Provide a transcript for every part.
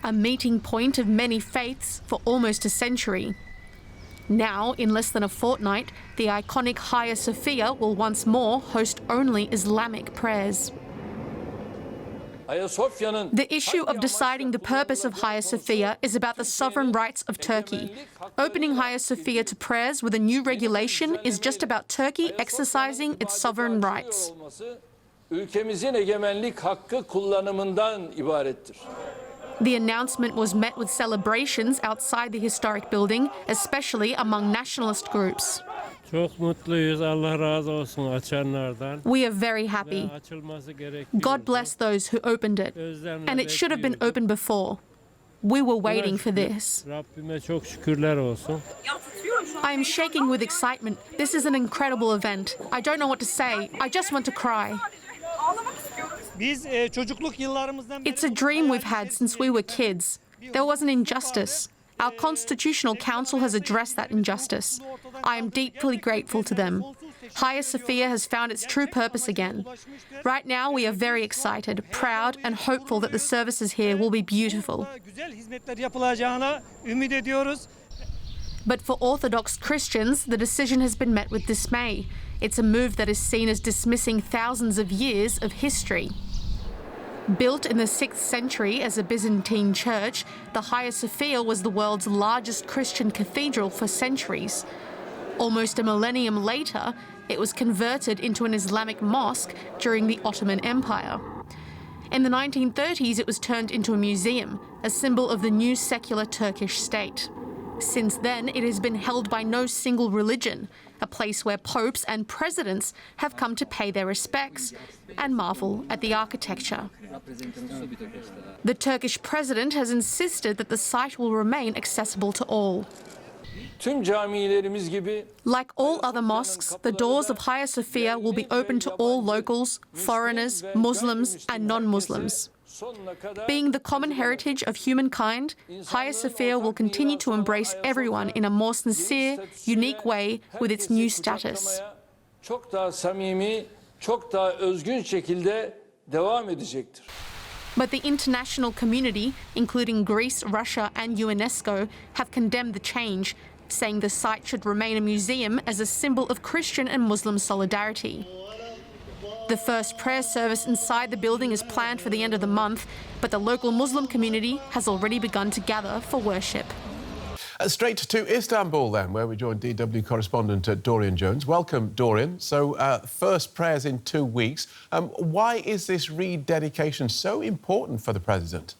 a meeting point of many faiths for almost a century. Now, in less than a fortnight, the iconic Hagia Sophia will once more host only Islamic prayers. The issue of deciding the purpose of Hagia Sophia is about the sovereign rights of Turkey. Opening Hagia Sophia to prayers with a new regulation is just about Turkey exercising its sovereign rights. The announcement was met with celebrations outside the historic building, especially among nationalist groups. We are very happy. God bless those who opened it. And it should have been opened before. We were waiting for this. I am shaking with excitement. This is an incredible event. I don't know what to say. I just want to cry. It's a dream we've had since we were kids. There was an injustice. Our Constitutional Council has addressed that injustice. I am deeply grateful to them. Hagia Sophia has found its true purpose again. Right now, we are very excited, proud, and hopeful that the services here will be beautiful. But for Orthodox Christians, the decision has been met with dismay. It's a move that is seen as dismissing thousands of years of history. Built in the 6th century as a Byzantine church, the Hagia Sophia was the world's largest Christian cathedral for centuries. Almost a millennium later, it was converted into an Islamic mosque during the Ottoman Empire. In the 1930s, it was turned into a museum, a symbol of the new secular Turkish state. Since then, it has been held by no single religion, a place where popes and presidents have come to pay their respects and marvel at the architecture. The Turkish president has insisted that the site will remain accessible to all. Like all other mosques, the doors of Hagia Sophia will be open to all locals, foreigners, Muslims and non-Muslims. Being the common heritage of humankind, Hagia Sophia will continue to embrace everyone in a more sincere, unique way with its new status. But the international community, including Greece, Russia and UNESCO, have condemned the change, saying the site should remain a museum as a symbol of Christian and Muslim solidarity. The first prayer service inside the building is planned for the end of the month, but the local Muslim community has already begun to gather for worship. Straight to Istanbul then, where we join DW correspondent Dorian Jones. Welcome, Dorian. So, first prayers in 2 weeks. Why is this rededication so important for the president?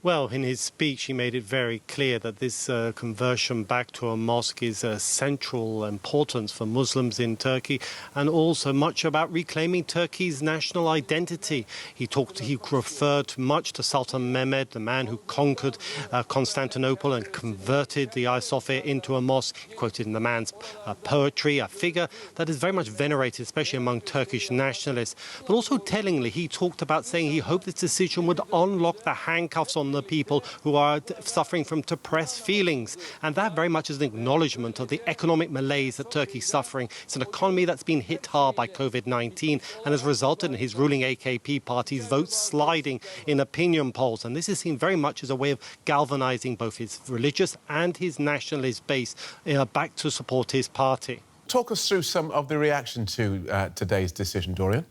Well, in his speech, he made it very clear that this conversion back to a mosque is a central importance for Muslims in Turkey, and also much about reclaiming Turkey's national identity. He referred much to Sultan Mehmed, the man who conquered Constantinople and converted the Hagia Sophia into a mosque. He quoted in the man's poetry, a figure that is very much venerated, especially among Turkish nationalists. But also tellingly, he talked about saying he hoped this decision would unlock the handcuffs on the people who are suffering from depressed feelings. And that very much is an acknowledgement of the economic malaise that Turkey's suffering. It's an economy that's been hit hard by COVID-19 and has resulted in his ruling AKP party's votes sliding in opinion polls. And this is seen very much as a way of galvanizing both his religious and his nationalist base back to support his party. Talk us through some of the reaction to today's decision, Dorian.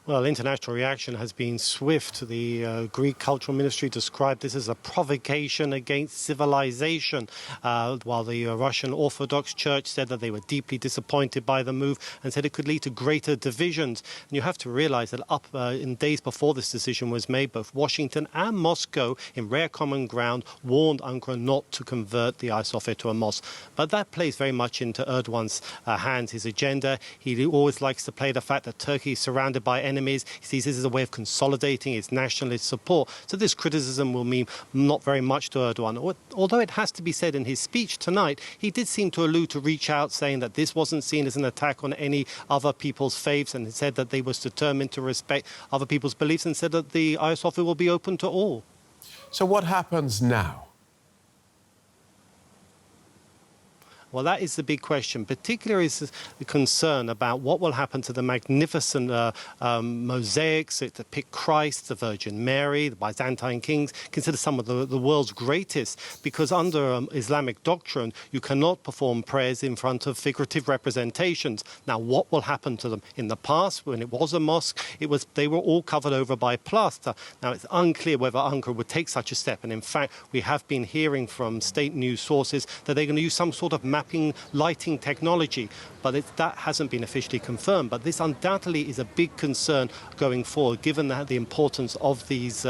Well, international reaction has been swift. The Greek Cultural Ministry described this as a provocation against civilization, while the Russian Orthodox Church said that they were deeply disappointed by the move and said it could lead to greater divisions. And you have to realize that in days before this decision was made, both Washington and Moscow, in rare common ground, warned Ankara not to convert the Hagia Sophia to a mosque. But that plays very much into Erdogan's hands, his agenda. He always likes to play the fact that Turkey is surrounded by enemies. He sees this as a way of consolidating its nationalist support. So this criticism will mean not very much to Erdogan. Although it has to be said in his speech tonight, he did seem to allude to reach out, saying that this wasn't seen as an attack on any other people's faiths, and he said that they was determined to respect other people's beliefs, and said that the Hagia Sophia will be open to all. So what happens now? Well, that is the big question. Particularly is the concern about what will happen to the magnificent mosaics that depict Christ, the Virgin Mary, the Byzantine kings, considered some of the world's greatest, because under Islamic doctrine, you cannot perform prayers in front of figurative representations. Now, what will happen to them? In the past, when it was a mosque, they were all covered over by plaster. Now, it's unclear whether Ankara would take such a step, and in fact, we have been hearing from state news sources that they're going to use some sort of mapping lighting technology, but that hasn't been officially confirmed. But this undoubtedly is a big concern going forward, given the importance of these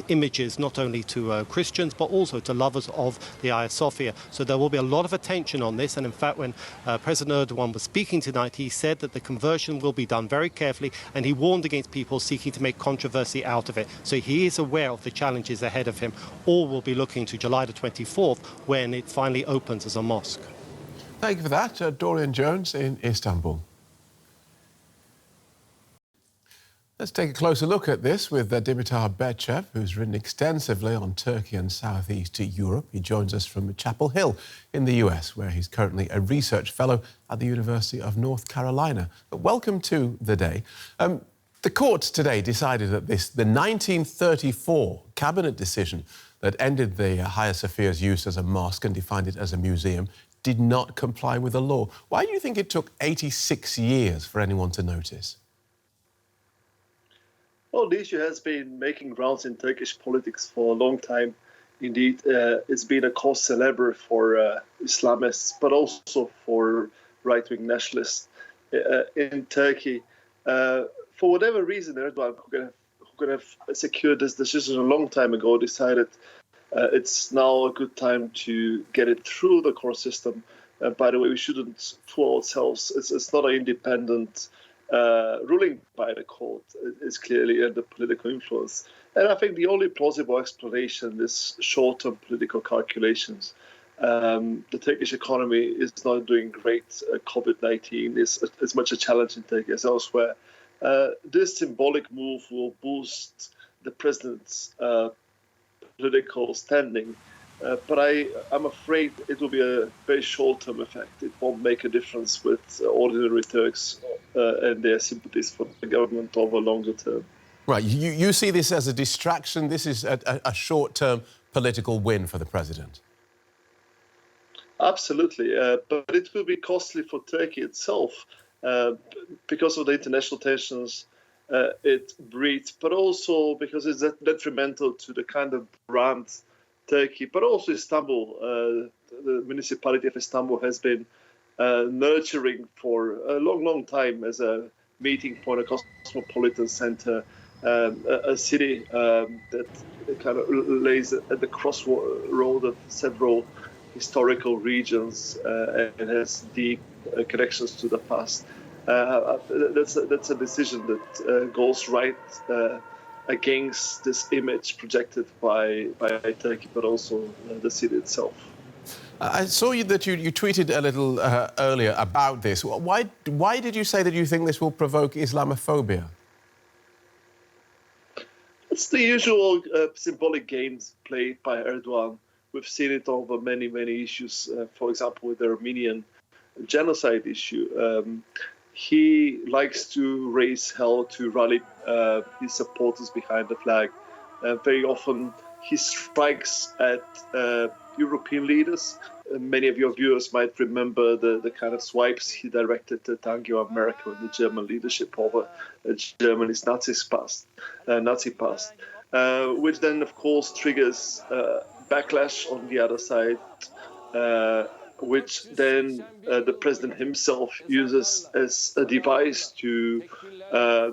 images, not only to Christians, but also to lovers of the Hagia Sophia. So there will be a lot of attention on this, and in fact, when President Erdogan was speaking tonight, he said that the conversion will be done very carefully, and he warned against people seeking to make controversy out of it. So he is aware of the challenges ahead of him. All will be looking to July the 24th, when it finally opens as a mosque. Thank you for that, Dorian Jones in Istanbul. Let's take a closer look at this with Dimitar Betcha, who's written extensively on Turkey and Southeast Europe. He joins us from Chapel Hill in the US, where he's currently a research fellow at the University of North Carolina. Welcome to the day. The courts today decided that the 1934 cabinet decision that ended the Hagia Sophia's use as a mosque and defined it as a museum did not comply with the law. Why do you think it took 86 years for anyone to notice? Well, the issue has been making rounds in Turkish politics for a long time. Indeed, it's been a cause célèbre for Islamists, but also for right-wing nationalists in Turkey. For whatever reason, Erdogan, who could have secured this decision a long time ago, decided it's now a good time to get it through the court system. By the way, we shouldn't fool ourselves. It's not an independent ruling by the court. It's clearly under political influence. And I think the only plausible explanation is short-term political calculations. The Turkish economy is not doing great. COVID-19 is as much a challenge in Turkey as elsewhere. This symbolic move will boost the president's political standing, but I'm afraid it will be a very short-term effect. It won't make a difference with ordinary Turks and their sympathies for the government over longer term. Right, you see this as a distraction. This is a short-term political win for the president. Absolutely, but it will be costly for Turkey itself because of the international tensions it breeds, but also because it's detrimental to the kind of brand Turkey, but also Istanbul. The municipality of Istanbul has been nurturing for a long time as a meeting point, a cosmopolitan center, a city that kind of lays at the crossroad of several historical regions and has deep connections to the past. That's a decision that goes right against this image projected by Turkey, but also the city itself. I saw that you tweeted a little earlier about this. Why did you say that you think this will provoke Islamophobia? It's the usual symbolic games played by Erdogan. We've seen it over many issues. For example, with the Armenian genocide issue. He likes to raise hell to rally his supporters behind the flag. Very often he strikes at European leaders. Many of your viewers might remember the kind of swipes he directed at Angela Merkel and the German leadership over Germany's Nazi past, which then, of course, triggers backlash on the other side, which then the president himself uses as a device to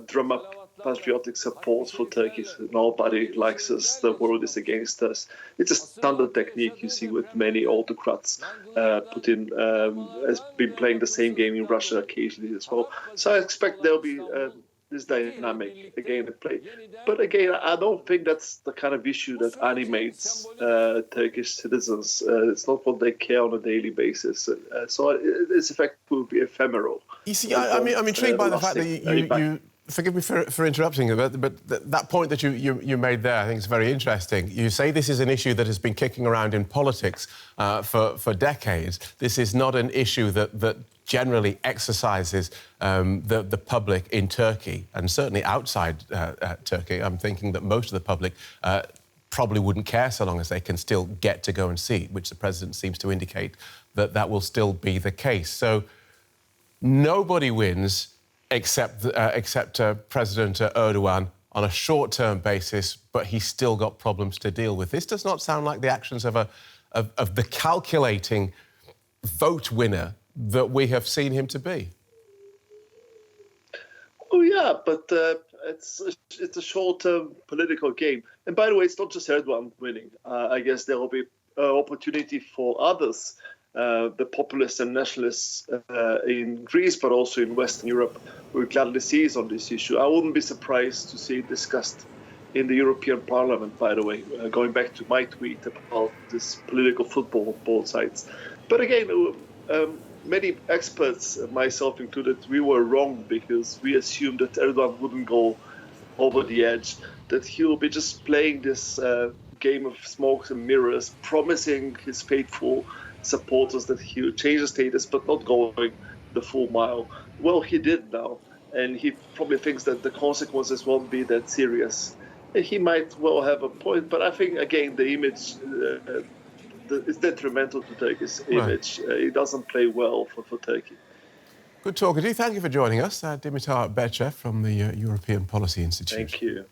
drum up patriotic support for Turkey. Nobody likes us, the world is against us. It's a standard technique you see with many autocrats. Putin has been playing the same game in Russia occasionally as well. So I expect there'll be this dynamic again at play. But again, I don't think that's the kind of issue that animates Turkish citizens. It's not what they care on a daily basis. So its effect will be ephemeral. You see, I'm intrigued by the fact that you Forgive me for interrupting, but that point that you made there, I think is very interesting. You say this is an issue that has been kicking around in politics for decades. This is not an issue that generally exercises the public in Turkey, and certainly outside Turkey. I'm thinking that most of the public probably wouldn't care so long as they can still get to go and see, which the president seems to indicate that will still be the case. So nobody wins except President Erdogan on a short-term basis, but he's still got problems to deal with. This does not sound like the actions of the calculating vote winner that we have seen him to be. Oh yeah, but it's a short-term political game. And by the way, it's not just Erdogan winning. I guess there will be opportunity for others, the populists and nationalists in Greece, but also in Western Europe, will gladly seize on this issue. I wouldn't be surprised to see it discussed in the European Parliament, by the way, going back to my tweet about this political football on both sides. But again, many experts, myself included, we were wrong because we assumed that Erdogan wouldn't go over the edge, that he will be just playing this game of smokes and mirrors, promising his faithful supporters that he would change the status but not going the full mile. Well, he did now, and he probably thinks that the consequences won't be that serious. He might well have a point, but I think, again, the image is detrimental to Turkey's image. Right. It doesn't play well for Turkey. Good talking to you. Thank you for joining us. Dimitar Betcha from the European Policy Institute. Thank you.